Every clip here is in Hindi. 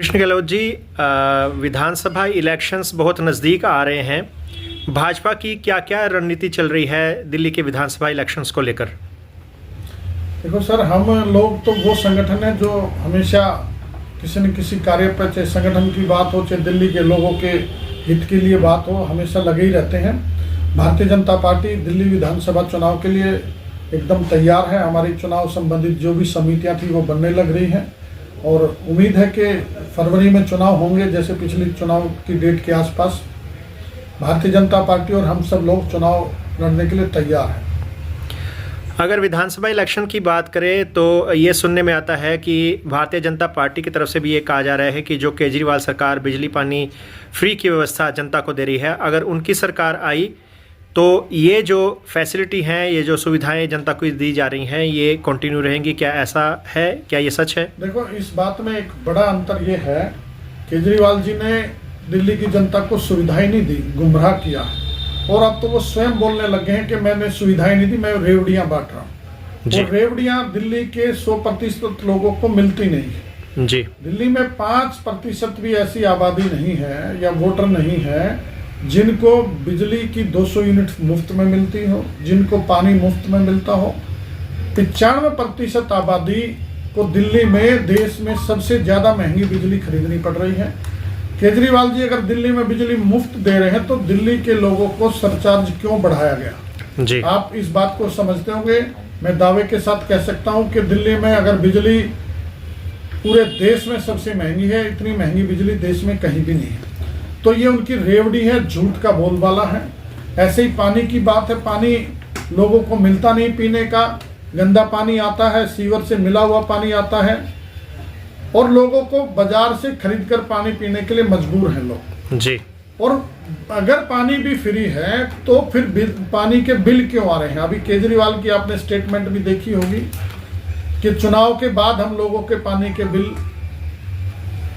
कृष्ण गहलोत जी, विधानसभा इलेक्शंस बहुत नज़दीक आ रहे हैं। भाजपा की क्या क्या रणनीति चल रही है दिल्ली के विधानसभा इलेक्शंस को लेकर? देखो सर, हम लोग तो वो संगठन है जो हमेशा किसी न किसी कार्य पर, चाहे संगठन की बात हो चाहे दिल्ली के लोगों के हित के लिए बात हो, हमेशा लगे ही रहते हैं। भारतीय जनता पार्टी दिल्ली विधानसभा चुनाव के लिए एकदम तैयार है। हमारी चुनाव संबंधित जो भी समितियां थी वो बनने लग रही हैं और उम्मीद है कि फरवरी में चुनाव होंगे, जैसे पिछली चुनाव की डेट के आसपास। भारतीय जनता पार्टी और हम सब लोग चुनाव लड़ने के लिए तैयार हैं। अगर विधानसभा इलेक्शन की बात करें तो ये सुनने में आता है कि भारतीय जनता पार्टी की तरफ से भी ये कहा जा रहा है कि जो केजरीवाल सरकार बिजली पानी फ्री की व्यवस्था जनता को दे रही है, अगर उनकी सरकार आई तो ये जो फैसिलिटी हैं, ये जो सुविधाएं जनता को दी जा रही हैं, ये कंटिन्यू रहेंगी। क्या ऐसा है? क्या ये सच है? देखो, इस बात में एक बड़ा अंतर ये है, केजरीवाल जी ने दिल्ली की जनता को सुविधाएं नहीं दी, गुमराह किया। और अब तो वो स्वयं बोलने लगे हैं कि मैंने सुविधाएं नहीं दी, मैं रेवड़ियां बांट रहा हूँ। और रेवड़ियां दिल्ली के 100% लोगों को मिलती नहीं है जी। दिल्ली में 5% भी ऐसी आबादी नहीं है या वोटर नहीं है जिनको बिजली की 200 यूनिट मुफ्त में मिलती हो, जिनको पानी मुफ्त में मिलता हो। 95% आबादी को दिल्ली में देश में सबसे ज्यादा महंगी बिजली खरीदनी पड़ रही है। केजरीवाल जी अगर दिल्ली में बिजली मुफ्त दे रहे हैं तो दिल्ली के लोगों को सरचार्ज क्यों बढ़ाया गया जी? आप इस बात को समझते होंगे। मैं दावे के साथ कह सकता हूं कि दिल्ली में अगर बिजली पूरे देश में सबसे महंगी है, इतनी महंगी बिजली देश में कहीं भी नहीं है। तो ये उनकी रेवड़ी है, झूठ का बोलबाला है। ऐसे ही पानी की बात है, पानी लोगों को मिलता नहीं पीने का, गंदा पानी आता है, सीवर से मिला हुआ पानी आता है और लोगों को बाजार से खरीदकर पानी पीने के लिए मजबूर हैं लोग जी। और अगर पानी भी फ्री है तो फिर पानी के बिल क्यों आ रहे हैं? अभी केजरीवाल की आपने स्टेटमेंट भी देखी होगी कि चुनाव के बाद हम लोगों के पानी के बिल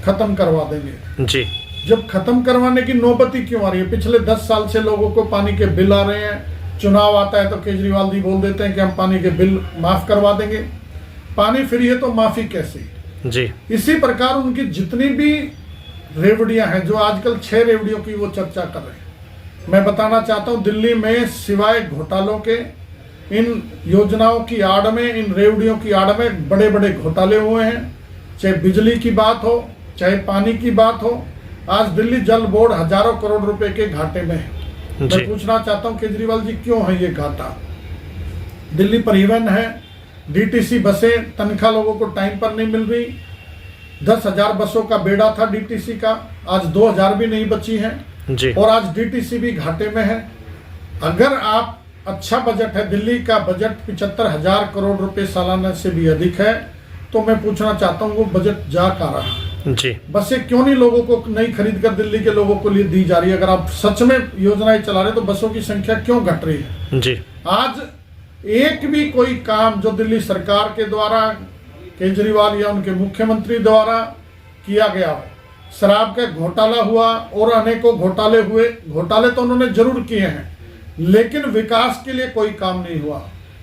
खत्म करवा देंगे जी। जब खत्म करवाने की नौबत ही क्यों आ रही है? पिछले 10 साल से लोगों को पानी के बिल आ रहे हैं, चुनाव आता है तो केजरीवाल जी बोल देते हैं कि हम पानी के बिल माफ करवा देंगे। पानी फ्री है तो माफी कैसी जी? इसी इसी प्रकार उनकी जितनी भी रेवड़ियां हैं, जो आजकल 6 रेवड़ियों की वो चर्चा कर रहे हैं, मैं बताना चाहता हूं दिल्ली में सिवाय घोटालों के, इन योजनाओं की आड़ में, इन रेवड़ियों की आड़ में बड़े बड़े घोटाले हुए हैं। चाहे बिजली की बात हो, चाहे पानी की बात हो। आज दिल्ली जल बोर्ड हजारों करोड़ रुपए के घाटे में है। मैं पूछना चाहता हूं केजरीवाल जी, क्यों है ये घाटा? दिल्ली परिवहन है, डीटीसी बसें, तनख्वाह लोगों को टाइम पर नहीं मिल रही। 10,000 बसों का बेड़ा था डीटीसी का, आज 2,000 भी नहीं बची हैं जी। और आज डीटीसी भी घाटे में है। अगर आप अच्छा बजट है, दिल्ली का बजट 75,000 करोड़ रुपए सालाना से भी अधिक है, तो मैं पूछना चाहता हूँ वो बजट जा कहाँ रहा जी? बसें क्यों नहीं लोगों को नहीं खरीद कर दिल्ली के लोगों को लिए दी जा रही है? अगर आप सच में योजनाएं चला रहे तो बसों की संख्या क्यों घट रही है जी? आज एक भी कोई काम जो दिल्ली सरकार के द्वारा, केजरीवाल या उनके मुख्यमंत्री द्वारा किया गया हो, शराब का घोटाला हुआ और अनेकों घोटाले हुए। घोटाले तो उन्होंने जरूर किए हैं, लेकिन विकास के लिए कोई काम नहीं हुआ।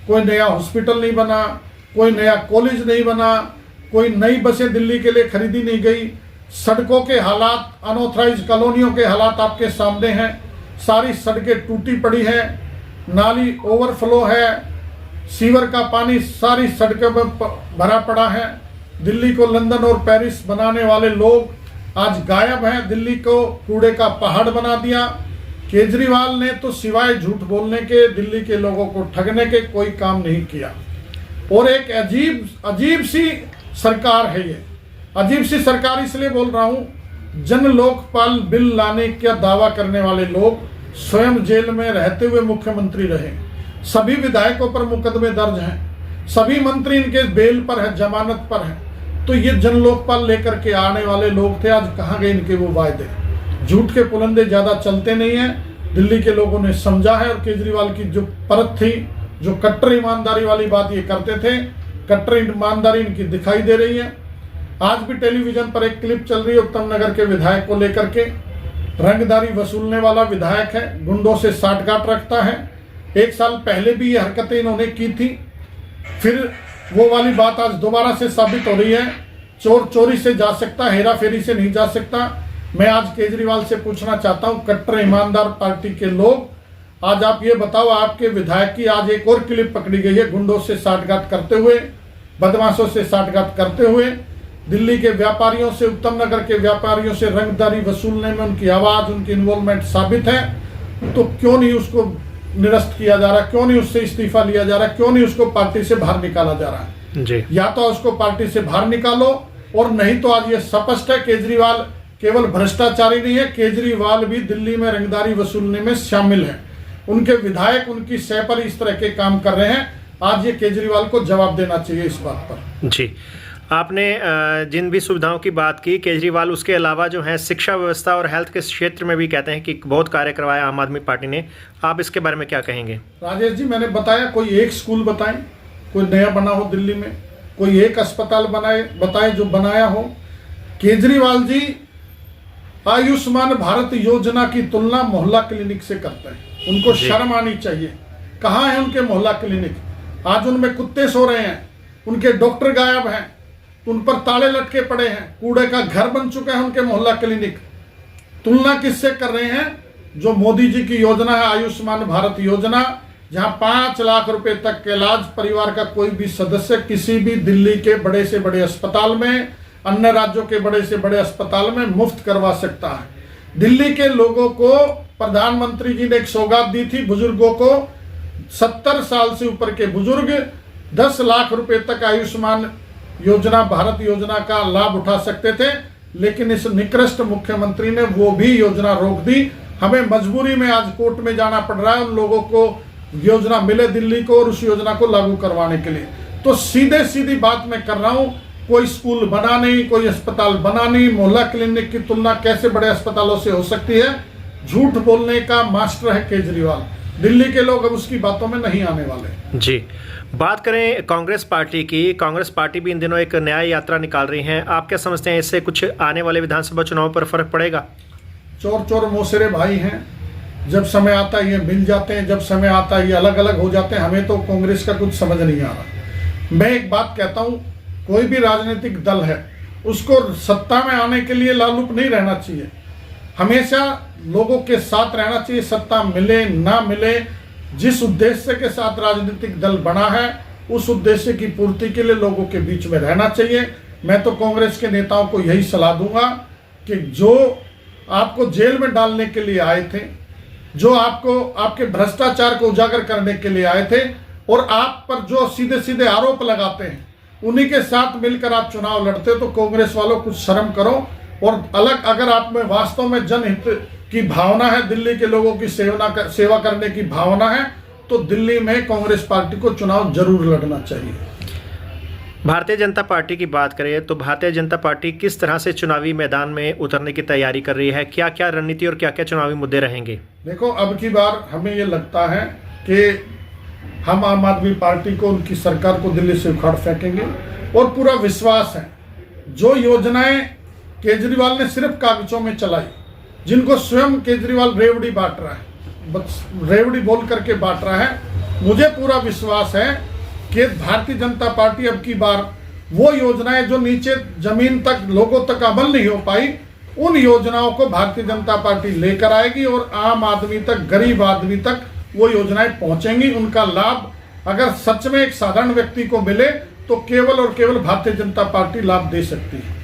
कोई नया हॉस्पिटल नहीं बना, कोई नया कॉलेज नहीं बना, कोई नई बसें दिल्ली के लिए खरीदी नहीं गई। सड़कों के हालात, अनऑथराइज कॉलोनियों के हालात आपके सामने हैं। सारी सड़कें टूटी पड़ी है, नाली ओवरफ्लो है, सीवर का पानी सारी सड़कों में भरा पड़ा है। दिल्ली को लंदन और पेरिस बनाने वाले लोग आज गायब हैं, दिल्ली को कूड़े का पहाड़ बना दिया। केजरीवाल ने तो सिवाय झूठ बोलने के, दिल्ली के लोगों को ठगने के कोई काम नहीं किया। और एक अजीब सी सरकार है ये। अजीब सी सरकार इसलिए बोल रहा हूं, जन लोकपाल बिल लाने का दावा करने वाले लोग स्वयं जेल में रहते हुए मुख्यमंत्री रहे। सभी विधायकों पर मुकदमे दर्ज हैं, सभी मंत्री इनके बेल पर है, जमानत पर है। तो ये जन लोकपाल लेकर के आने वाले लोग थे, आज कहाँ गए इनके वो वायदे? झूठ के पुलंदे ज्यादा चलते नहीं है, दिल्ली के लोगों ने समझा है। और केजरीवाल की जो परत थी, जो कट्टर ईमानदारी वाली बात ये करते थे, कट्टर ईमानदारी इनकी दिखाई दे रही है। आज भी टेलीविजन पर एक क्लिप चल रही है उत्तम नगर के विधायक को लेकर के। रंगदारी वसूलने वाला विधायक है, गुंडों से साठगांठ रखता है। 1 साल पहले भी ये हरकतें इन्होंने की थी, फिर वो वाली बात आज दोबारा से साबित हो रही है चोर चोरी से जा सकता, हेरा फेरी से नहीं जा सकता। मैं आज केजरीवाल से पूछना चाहता हूं, कट्टर ईमानदार पार्टी के लोग, आज आप ये बताओ, आपके विधायक की आज एक और क्लिप पकड़ी गई है गुंडों से साठगांठ करते हुए, बदमाशों से साठगांठ करते हुए, दिल्ली के व्यापारियों से, उत्तम नगर के व्यापारियों से रंगदारी वसूलने में उनकी आवाज, उनकी इन्वॉल्वमेंट साबित है। तो क्यों नहीं उसको निरस्त किया जा रहा, क्यों नहीं उससे इस्तीफा लिया जा रहा, क्यों नहीं उसको पार्टी से बाहर निकाला जा रहा है? जी, या तो उसको पार्टी से बाहर निकालो, और नहीं तो आज ये स्पष्ट है केजरीवाल केवल भ्रष्टाचारी नहीं है, केजरीवाल भी दिल्ली में रंगदारी वसूलने में शामिल है। उनके विधायक उनकी सह पर इस तरह के काम कर रहे हैं। आज ये केजरीवाल को जवाब देना चाहिए इस बात पर। जी, आपने जिन भी सुविधाओं की बात की, केजरीवाल उसके अलावा जो है शिक्षा व्यवस्था और हेल्थ के क्षेत्र में भी कहते हैं कि बहुत कार्य करवाया आम आदमी पार्टी ने। आप इसके बारे में क्या कहेंगे? राजेश जी, मैंने बताया, कोई एक स्कूल बताएं, कोई नया बना हो दिल्ली में, कोई एक अस्पताल बताएं जो बनाया हो। केजरीवाल जी आयुष्मान भारत योजना की तुलना मोहल्ला क्लिनिक से करते हैं। उनको शर्म आनी चाहिए। कहाँ है उनके मोहल्ला क्लिनिक? आज उनमें कुत्ते सो रहे हैं, उनके डॉक्टर गायब हैं, उन पर ताले लटके पड़े हैं, कूड़े का घर बन चुका है उनके मोहल्ला क्लिनिक। तुलना किससे कर रहे हैं? जो मोदी जी की योजना है आयुष्मान भारत योजना, जहां 5 लाख रुपए तक के इलाज परिवार का कोई भी सदस्य किसी भी दिल्ली के बड़े से बड़े अस्पताल में, अन्य राज्यों के बड़े से बड़े अस्पताल में मुफ्त करवा सकता है। दिल्ली के लोगों को प्रधानमंत्री जी ने एक सौगात दी थी, बुजुर्गों को 70 साल से ऊपर के बुजुर्ग 10 लाख रुपए तक आयुष्मान योजना, भारत योजना का लाभ उठा सकते थे। लेकिन इस निकृष्ट मुख्यमंत्री ने वो भी योजना रोक दी। हमें मजबूरी में आज कोर्ट में जाना पड़ रहा है उन लोगों को योजना मिले दिल्ली को और उस योजना को लागू करवाने के लिए। तो सीधी बात मैं कर रहा हूं, कोई स्कूल बना नहीं, कोई अस्पताल बना नहीं, मोहल्ला क्लिनिक की तुलना कैसे बड़े अस्पतालों से हो सकती है? झूठ बोलने का मास्टर है केजरीवाल। दिल्ली के लोग अब उसकी बातों में नहीं आने वाले। जी, बात करें कांग्रेस पार्टी की। कांग्रेस पार्टी भी इन दिनों एक न्याय यात्रा निकाल रही है। आप क्या समझते हैं, इससे कुछ आने वाले विधानसभा चुनाव पर फर्क पड़ेगा? चोर चोर मौसेरे भाई हैं, जब समय आता है ये मिल जाते हैं, जब समय आता है ये अलग अलग हो जाते हैं। हमें तो कांग्रेस का कुछ समझ नहीं आ रहा। मैं एक बात कहता हूं, कोई भी राजनीतिक दल है उसको सत्ता में आने के लिए लालूप नहीं रहना चाहिए, हमेशा लोगों के साथ रहना चाहिए। सत्ता मिले ना मिले, जिस उद्देश्य के साथ राजनीतिक दल बना है उस उद्देश्य की पूर्ति के लिए लोगों के बीच में रहना चाहिए। मैं तो कांग्रेस के नेताओं को यही सलाह दूंगा कि जो आपको जेल में डालने के लिए आए थे, जो आपको आपके भ्रष्टाचार को उजागर करने के लिए आए थे और आप पर जो सीधे सीधे आरोप लगाते हैं, उन्हीं के साथ मिलकर आप चुनाव लड़ते हो, तो कांग्रेस वालों कुछ शर्म करो। और अलग, अगर आप में वास्तव में जनहित की भावना है, दिल्ली के लोगों की सेवा करने की भावना है, तो दिल्ली में कांग्रेस पार्टी को चुनाव जरूर लड़ना चाहिए। भारतीय जनता पार्टी की बात करें तो भारतीय जनता पार्टी किस तरह से चुनावी मैदान में उतरने की तैयारी कर रही है? क्या क्या रणनीति और क्या क्या चुनावी मुद्दे रहेंगे? देखो, अब की बार हमें ये लगता है कि हम आम आदमी पार्टी को, उनकी सरकार को दिल्ली से उखाड़ फेंकेंगे। और पूरा विश्वास है, जो योजनाएं केजरीवाल ने सिर्फ कागजों में चलाई, जिनको स्वयं केजरीवाल रेवड़ी बांट रहा है, बस रेवड़ी बोल करके बांट रहा है, मुझे पूरा विश्वास है कि भारतीय जनता पार्टी अब की बार वो योजनाएं जो नीचे जमीन तक लोगों तक अमल नहीं हो पाई, उन योजनाओं को भारतीय जनता पार्टी लेकर आएगी और आम आदमी तक, गरीब आदमी तक वो योजनाएं पहुंचेंगी। उनका लाभ अगर सच में एक साधारण व्यक्ति को मिले तो केवल और केवल भारतीय जनता पार्टी लाभ दे सकती है।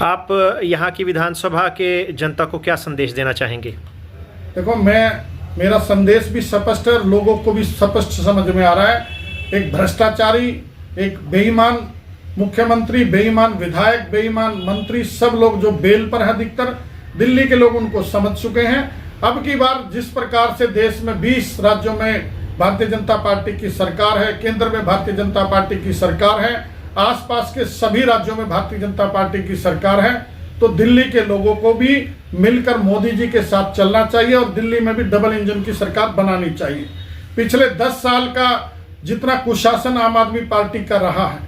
आप यहाँ की विधानसभा के जनता को क्या संदेश देना चाहेंगे? देखो, मेरा संदेश भी स्पष्ट है, लोगों को भी स्पष्ट समझ में आ रहा है। एक भ्रष्टाचारी, एक बेईमान मुख्यमंत्री, बेईमान विधायक, बेईमान मंत्री, सब लोग जो बेल पर है अधिकतर, दिल्ली के लोग उनको समझ चुके हैं। अब की बार जिस प्रकार से देश में 20 राज्यों में भारतीय जनता पार्टी की सरकार है, केंद्र में भारतीय जनता पार्टी की सरकार है, आसपास के सभी राज्यों में भारतीय जनता पार्टी की सरकार है, तो दिल्ली के लोगों को भी मिलकर मोदी जी के साथ चलना चाहिए और दिल्ली में भी डबल इंजन की सरकार बनानी चाहिए। पिछले 10 साल का जितना कुशासन आम आदमी पार्टी का रहा है,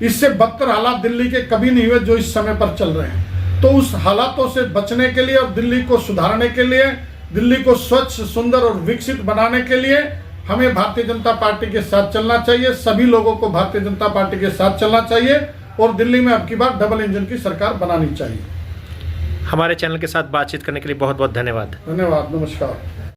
इससे बदतर हालात दिल्ली के कभी नहीं हुए जो इस समय पर चल रहे हैं। तो उस हालातों से बचने के लिए और दिल्ली को सुधारने के लिए, दिल्ली को स्वच्छ, सुंदर और विकसित बनाने के लिए हमें भारतीय जनता पार्टी के साथ चलना चाहिए। सभी लोगों को भारतीय जनता पार्टी के साथ चलना चाहिए और दिल्ली में अब की बार डबल इंजन की सरकार बनानी चाहिए। हमारे चैनल के साथ बातचीत करने के लिए बहुत बहुत धन्यवाद। धन्यवाद, नमस्कार।